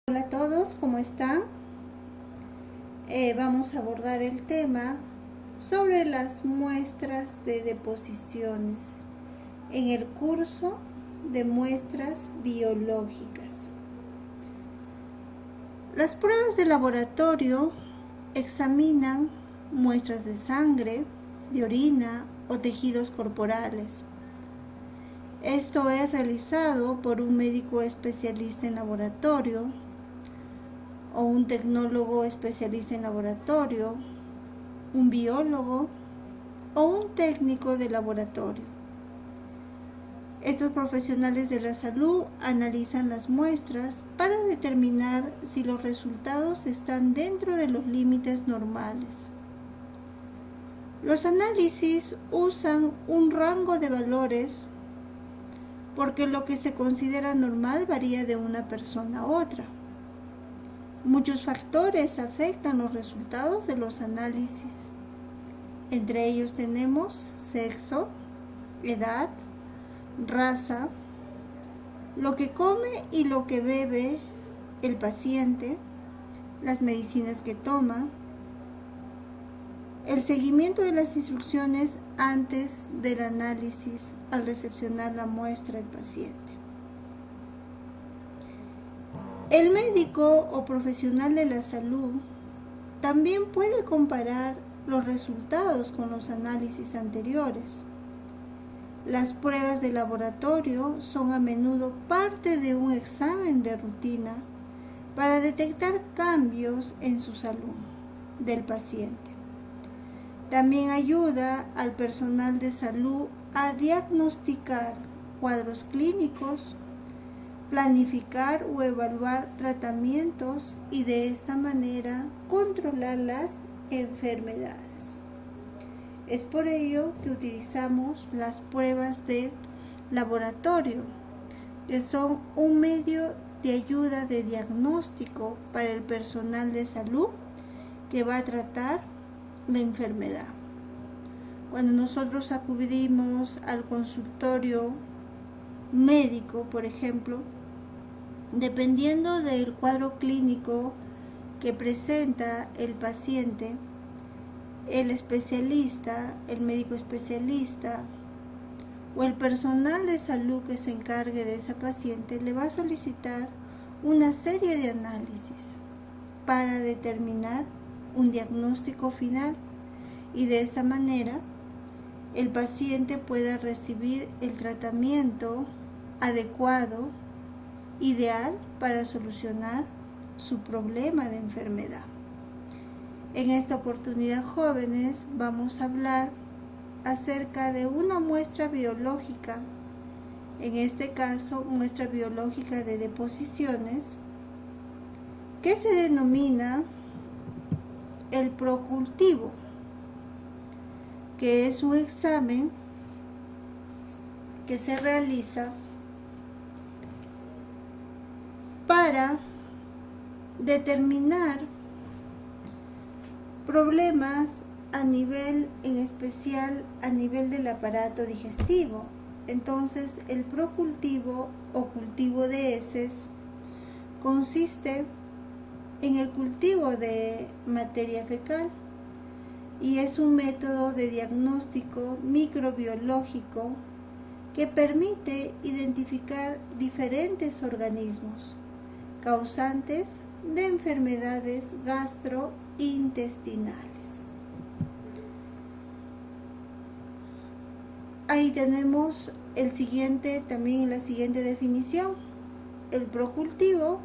Hola a todos, ¿cómo están? Vamos a abordar el tema sobre las muestras de deposiciones en el curso de muestras biológicas. Las pruebas de laboratorio examinan muestras de sangre, de orina o tejidos corporales. Esto es realizado por un médico especialista en laboratorio o un tecnólogo especialista en laboratorio, un biólogo o un técnico de laboratorio. Estos profesionales de la salud analizan las muestras para determinar si los resultados están dentro de los límites normales. Los análisis usan un rango de valores porque lo que se considera normal varía de una persona a otra. Muchos factores afectan los resultados de los análisis. Entre ellos tenemos sexo, edad, raza, lo que come y lo que bebe el paciente, las medicinas que toma, el seguimiento de las instrucciones antes del análisis al recepcionar la muestra del paciente. El médico o profesional de la salud también puede comparar los resultados con los análisis anteriores. Las pruebas de laboratorio son a menudo parte de un examen de rutina para detectar cambios en su salud del paciente. También ayuda al personal de salud a diagnosticar cuadros clínicos, planificar o evaluar tratamientos y de esta manera controlar las enfermedades. Es por ello que utilizamos las pruebas de laboratorio, que son un medio de ayuda de diagnóstico para el personal de salud que va a tratar la enfermedad. Cuando nosotros acudimos al consultorio médico, por ejemplo, dependiendo del cuadro clínico que presenta el paciente, el especialista, el médico especialista o el personal de salud que se encargue de ese paciente le va a solicitar una serie de análisis para determinar un diagnóstico final y de esa manera el paciente pueda recibir el tratamiento adecuado, ideal para solucionar su problema de enfermedad. En esta oportunidad, jóvenes, vamos a hablar acerca de una muestra biológica, en este caso muestra biológica de deposiciones, que se denomina el procultivo, que es un examen que se realiza para determinar problemas en especial a nivel del aparato digestivo. Entonces, el procultivo o cultivo de heces consiste en el cultivo de materia fecal y es un método de diagnóstico microbiológico que permite identificar diferentes organismos causantes de enfermedades gastrointestinales. Ahí tenemos también la siguiente definición. El procultivo,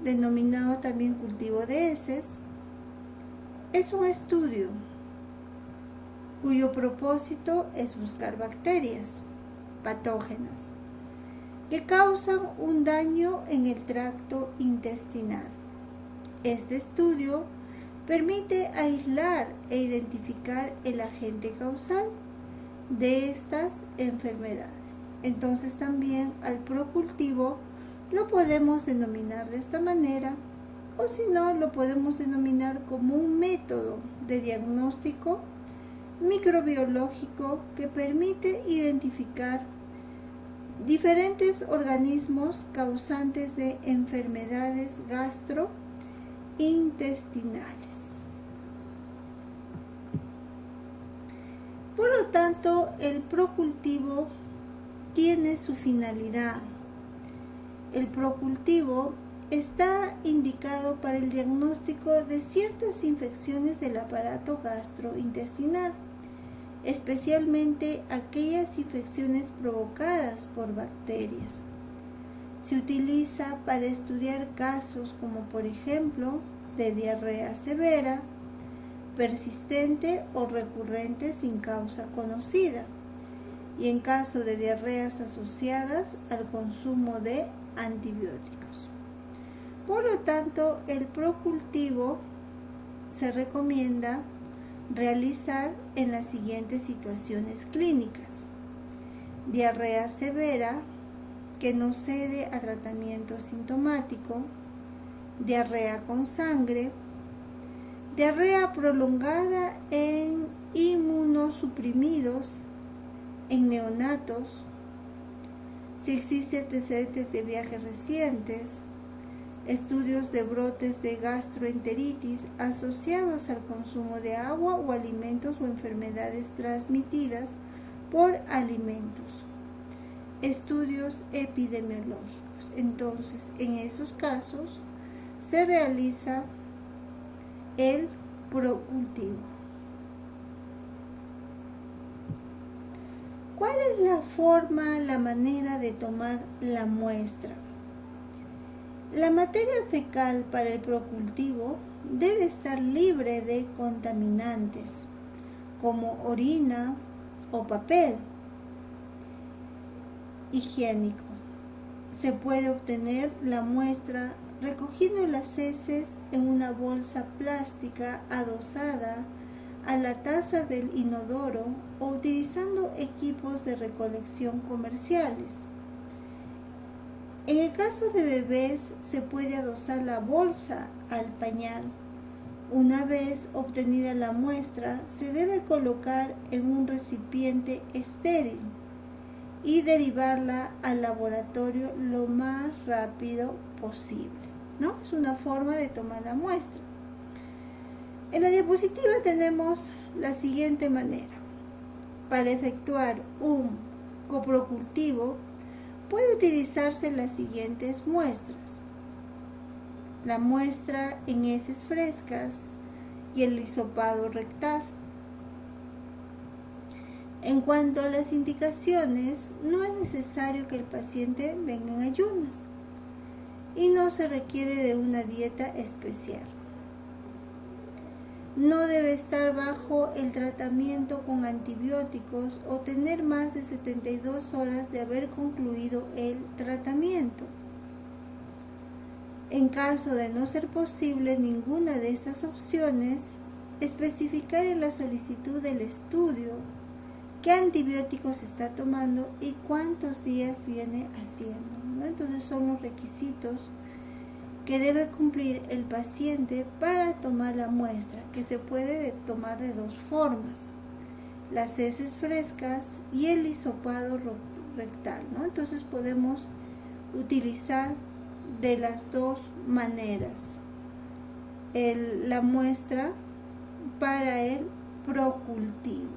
denominado también cultivo de heces, es un estudio cuyo propósito es buscar bacterias patógenas que causan un daño en el tracto intestinal. Este estudio permite aislar e identificar el agente causal de estas enfermedades. Entonces también al procultivo lo podemos denominar de esta manera, o si no, lo podemos denominar como un método de diagnóstico microbiológico que permite identificar diferentes organismos causantes de enfermedades gastrointestinales. Por lo tanto, el procultivo tiene su finalidad. El procultivo está indicado para el diagnóstico de ciertas infecciones del aparato gastrointestinal, especialmente aquellas infecciones provocadas por bacterias. Se utiliza para estudiar casos como, por ejemplo, de diarrea severa, persistente o recurrente sin causa conocida, y en caso de diarreas asociadas al consumo de antibióticos. Por lo tanto, el procultivo se recomienda realizar en las siguientes situaciones clínicas: diarrea severa que no cede a tratamiento sintomático, diarrea con sangre, diarrea prolongada en inmunosuprimidos, en neonatos, si existen antecedentes de viajes recientes, estudios de brotes de gastroenteritis asociados al consumo de agua o alimentos o enfermedades transmitidas por alimentos, estudios epidemiológicos. Entonces, en esos casos se realiza el procultivo. ¿Cuál es la forma, la manera de tomar la muestra? La materia fecal para el procultivo debe estar libre de contaminantes, como orina o papel higiénico. Se puede obtener la muestra recogiendo las heces en una bolsa plástica adosada a la taza del inodoro o utilizando equipos de recolección comerciales. En el caso de bebés, se puede adosar la bolsa al pañal. Una vez obtenida la muestra, se debe colocar en un recipiente estéril y derivarla al laboratorio lo más rápido posible, ¿no? Es una forma de tomar la muestra. En la diapositiva tenemos la siguiente manera. Para efectuar un coprocultivo puede utilizarse las siguientes muestras: la muestra en heces frescas y el hisopado rectal. En cuanto a las indicaciones, no es necesario que el paciente venga en ayunas y no se requiere de una dieta especial. No debe estar bajo el tratamiento con antibióticos o tener más de 72 horas de haber concluido el tratamiento. En caso de no ser posible ninguna de estas opciones, especificar en la solicitud del estudio qué antibióticos está tomando y cuántos días viene haciendo, ¿no? Entonces son los requisitos que debe cumplir el paciente para tomar la muestra, que se puede tomar de dos formas: las heces frescas y el hisopado rectal, ¿no? Entonces podemos utilizar de las dos maneras la muestra para el procultivo,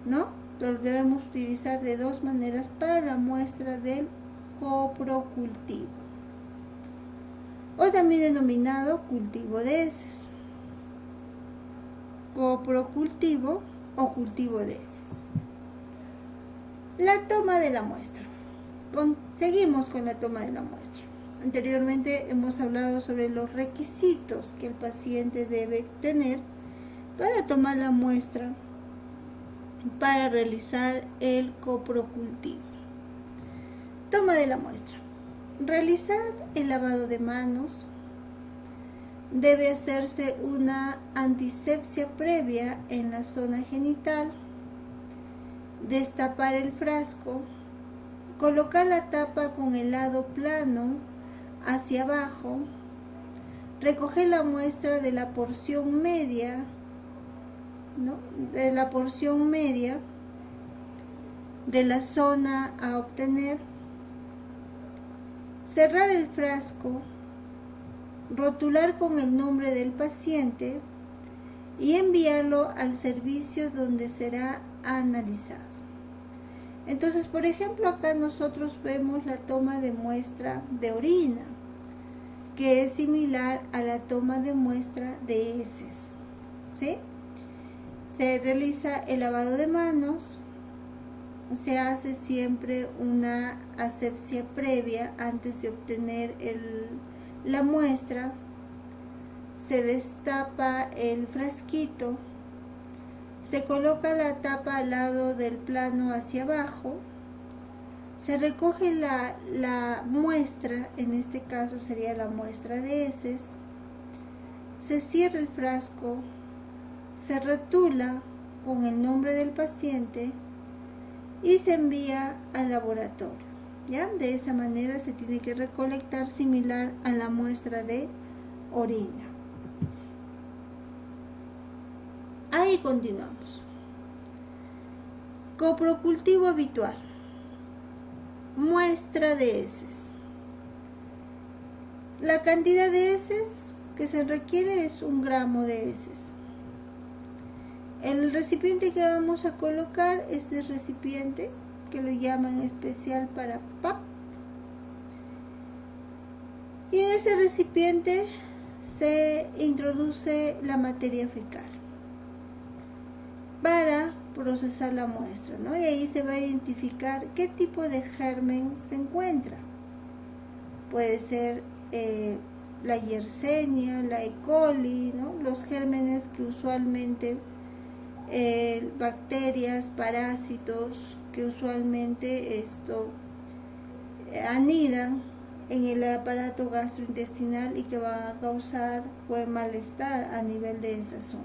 ¿no? Lo debemos utilizar de dos maneras para la muestra del coprocultivo, o también denominado cultivo de heces, coprocultivo o cultivo de heces. La toma de la muestra. Seguimos con la toma de la muestra. Anteriormente hemos hablado sobre los requisitos que el paciente debe tener para tomar la muestra para realizar el coprocultivo. Toma de la muestra. Realizar el lavado de manos. Debe hacerse una antisepsia previa en la zona genital. Destapar el frasco. Colocar la tapa con el lado plano hacia abajo. Recoger la muestra de la porción media, ¿no? De la porción media de la zona a obtener, cerrar el frasco, rotular con el nombre del paciente y enviarlo al servicio donde será analizado. Entonces, por ejemplo, acá nosotros vemos la toma de muestra de orina, que es similar a la toma de muestra de heces, ¿sí? Se realiza el lavado de manos, se hace siempre una asepsia previa antes de obtener la muestra, se destapa el frasquito, se coloca la tapa al lado del plano hacia abajo, se recoge la muestra, en este caso sería la muestra de heces, se cierra el frasco, se rotula con el nombre del paciente y se envía al laboratorio. ¿Ya? De esa manera se tiene que recolectar similar a la muestra de orina. Ahí continuamos. Coprocultivo habitual. Muestra de heces. La cantidad de heces que se requiere es 1 gramo de heces. El recipiente que vamos a colocar es el recipiente que lo llaman especial para PAP. Y en ese recipiente se introduce la materia fecal para procesar la muestra, ¿no? Y ahí se va a identificar qué tipo de germen se encuentra. Puede ser la Yersinia, la E. coli, ¿no? Los gérmenes que usualmente, bacterias, parásitos, que usualmente anidan en el aparato gastrointestinal y que van a causar malestar a nivel de esa zona.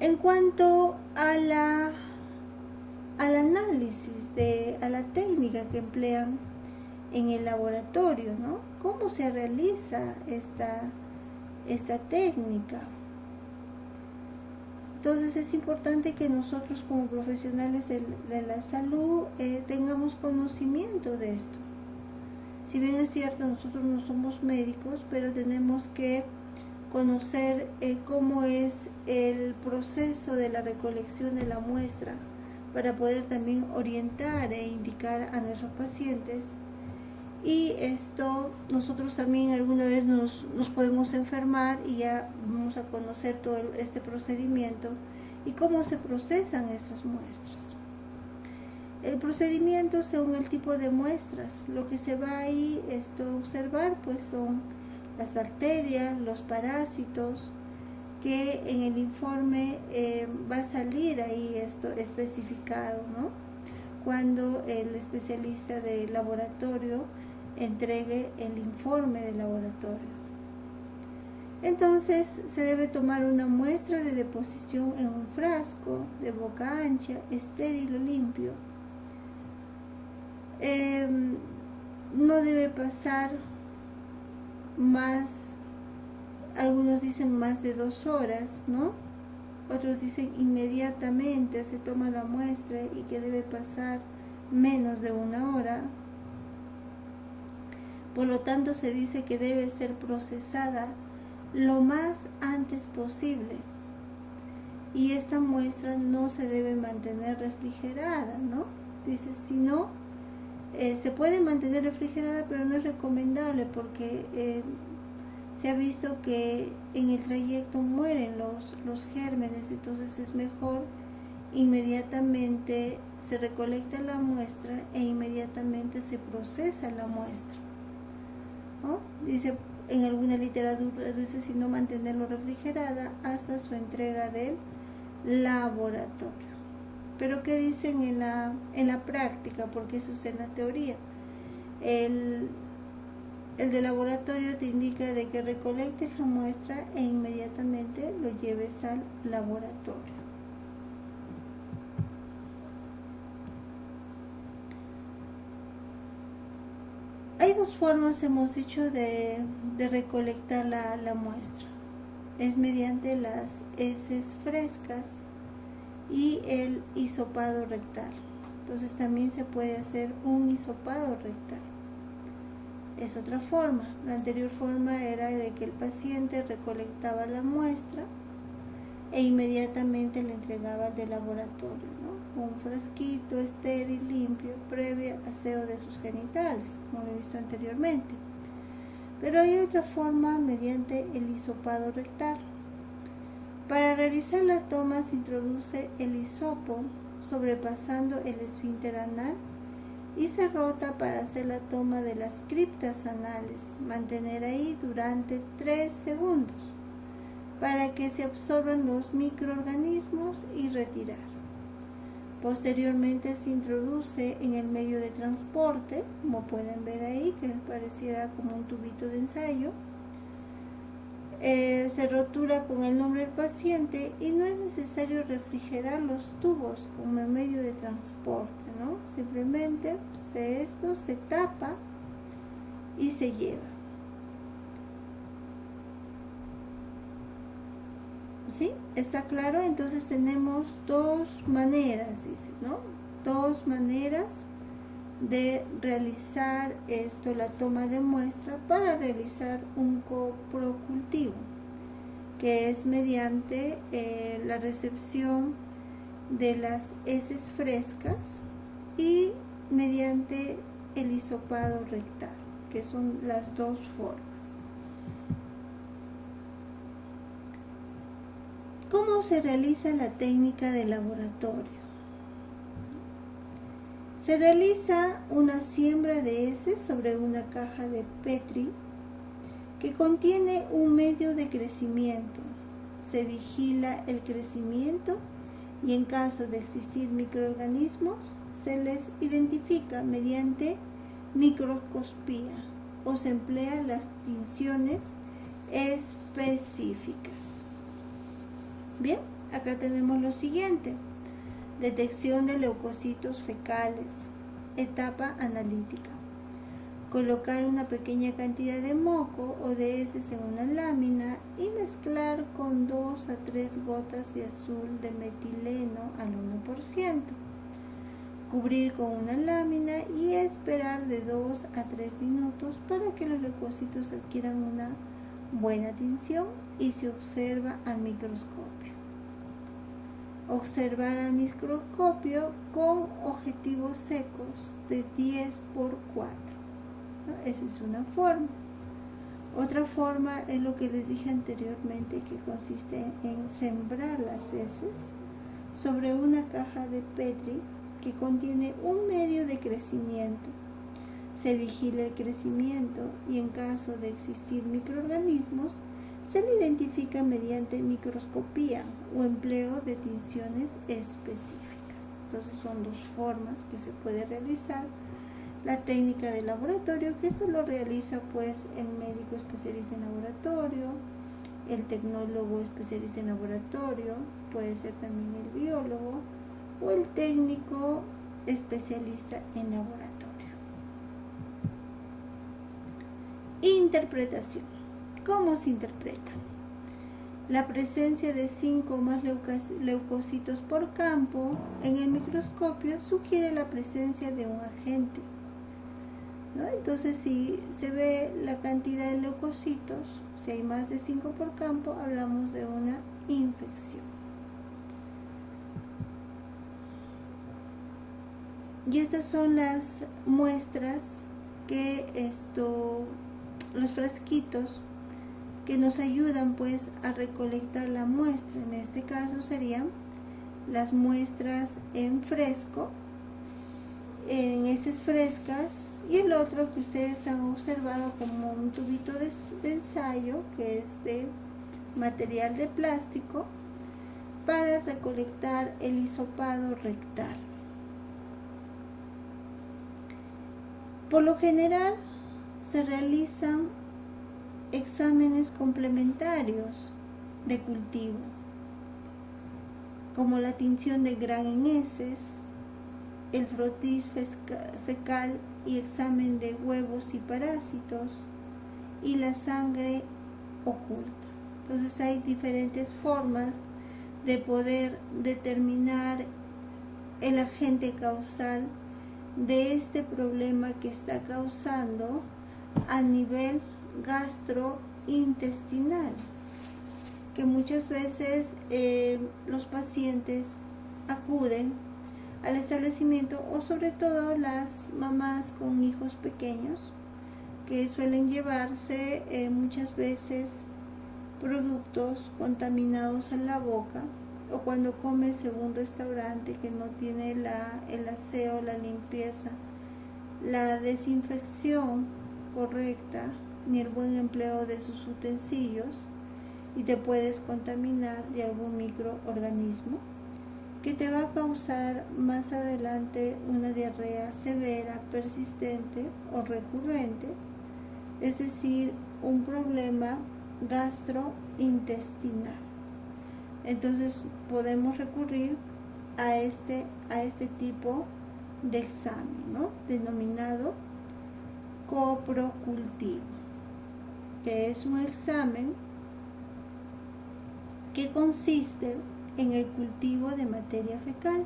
En cuanto al análisis, a la técnica que emplean en el laboratorio, ¿no? ¿Cómo se realiza esta técnica? Entonces es importante que nosotros como profesionales de la salud tengamos conocimiento de esto. Si bien es cierto, nosotros no somos médicos, pero tenemos que conocer cómo es el proceso de la recolección de la muestra para poder también orientar e indicar a nuestros pacientes. Y nosotros también alguna vez nos podemos enfermar y ya vamos a conocer todo este procedimiento y cómo se procesan estas muestras. El procedimiento según el tipo de muestras, lo que se va ahí a observar pues son las bacterias, los parásitos, que en el informe va a salir ahí especificado, ¿no? Cuando el especialista de laboratorio entregue el informe de laboratorio. Entonces se debe tomar una muestra de deposición en un frasco de boca ancha, estéril o limpio. No debe pasar algunos dicen más de 2 horas, ¿no? Otros dicen inmediatamente se toma la muestra y que debe pasar menos de 1 hora. Por lo tanto, se dice que debe ser procesada lo más antes posible. Y esta muestra no se debe mantener refrigerada, ¿no? Dice, si no, se puede mantener refrigerada, pero no es recomendable porque se ha visto que en el trayecto mueren los gérmenes, entonces es mejor inmediatamente se recolecta la muestra e inmediatamente se procesa la muestra, ¿no? Dice en alguna literatura, dice si no mantenerlo refrigerada hasta su entrega del laboratorio. Pero ¿qué dicen en la práctica? Porque eso es en la teoría. El de laboratorio te indica de que recolectes la muestra e inmediatamente lo lleves al laboratorio. Hay 2 formas, hemos dicho, de recolectar la muestra. es mediante las heces frescas y el hisopado rectal. Entonces también se puede hacer un hisopado rectal. Es otra forma. La anterior forma era de que el paciente recolectaba la muestra e inmediatamente le entregaba al del laboratorio, ¿no? Un frasquito estéril, limpio, previo aseo de sus genitales, como lo he visto anteriormente. Pero hay otra forma mediante el hisopado rectal. Para realizar la toma se introduce el hisopo sobrepasando el esfínter anal y se rota para hacer la toma de las criptas anales, mantener ahí durante 3 segundos para que se absorban los microorganismos y retirar. Posteriormente se introduce en el medio de transporte, como pueden ver ahí, que pareciera como un tubito de ensayo. Se rotura con el nombre del paciente y no es necesario refrigerar los tubos como en medio de transporte, ¿no? Simplemente esto se tapa y se lleva. ¿Sí? ¿Está claro? Entonces tenemos dos maneras, dice, ¿no? Dos maneras de realizar esto, la toma de muestra para realizar un coprocultivo, que es mediante la recepción de las heces frescas y mediante el hisopado rectal, que son las dos formas. ¿Cómo se realiza la técnica de laboratorio? Se realiza una siembra de heces sobre una caja de Petri que contiene un medio de crecimiento. Se vigila el crecimiento y en caso de existir microorganismos se les identifica mediante microscopía o se emplean las tinciones específicas. Bien, acá tenemos lo siguiente. Detección de leucocitos fecales. Etapa analítica. Colocar una pequeña cantidad de moco o de heces en una lámina y mezclar con 2 a 3 gotas de azul de metileno al 1%. Cubrir con una lámina y esperar de 2 a 3 minutos para que los leucocitos adquieran una buena tinción y se observa al microscopio. Observar al microscopio con objetivos secos de 10 por 4. ¿No? Esa es una forma. Otra forma es lo que les dije anteriormente, que consiste en sembrar las heces sobre una caja de Petri que contiene un medio de crecimiento. Se vigila el crecimiento y en caso de existir microorganismos, se le identifica mediante microscopía o empleo de tinciones específicas. Entonces son dos formas que se puede realizar la técnica de laboratorio, que esto lo realiza pues el médico especialista en laboratorio, el tecnólogo especialista en laboratorio, puede ser también el biólogo o el técnico especialista en laboratorio. Interpretación. ¿Cómo se interpreta? La presencia de 5 o más leucocitos por campo en el microscopio sugiere la presencia de un agente, ¿no? Entonces, si se ve la cantidad de leucocitos, si hay más de 5 por campo, hablamos de una infección. Y estas son las muestras que los frasquitos que nos ayudan pues a recolectar la muestra. En este caso serían las muestras en fresco, en heces frescas, y el otro que ustedes han observado como un tubito de ensayo, que es de material de plástico para recolectar el hisopado rectal. Por lo general se realizan exámenes complementarios de cultivo, como la tinción de Gram en heces, el frotis fecal y examen de huevos y parásitos, y la sangre oculta. Entonces hay diferentes formas de poder determinar el agente causal de este problema que está causando a nivel gastrointestinal, que muchas veces los pacientes acuden al establecimiento, o sobre todo las mamás con hijos pequeños, que suelen llevarse muchas veces productos contaminados en la boca, o cuando comes en un restaurante que no tiene el aseo, la limpieza, la desinfección correcta, ni el buen empleo de sus utensilios, y te puedes contaminar de algún microorganismo que te va a causar más adelante una diarrea severa, persistente o recurrente, es decir, un problema gastrointestinal. Entonces podemos recurrir a este tipo de examen, ¿no?, denominado coprocultivo, que es un examen que consiste en el cultivo de materia fecal,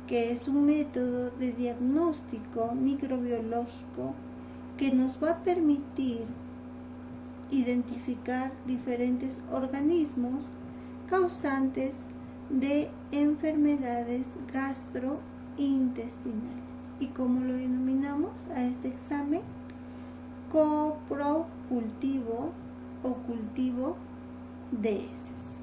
que es un método de diagnóstico microbiológico que nos va a permitir identificar diferentes organismos causantes de enfermedades gastrointestinales. ¿Y cómo lo denominamos a este examen? Coprocultivo o cultivo de heces.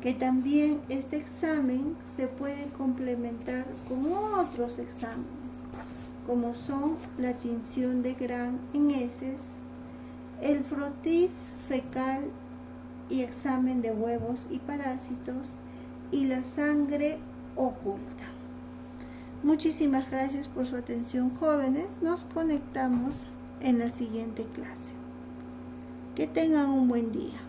Que también este examen se puede complementar con otros exámenes, como son la tinción de Gram en heces, el frotis fecal y examen de huevos y parásitos, y la sangre oculta. Muchísimas gracias por su atención, jóvenes. Nos conectamos en la siguiente clase. Que tengan un buen día.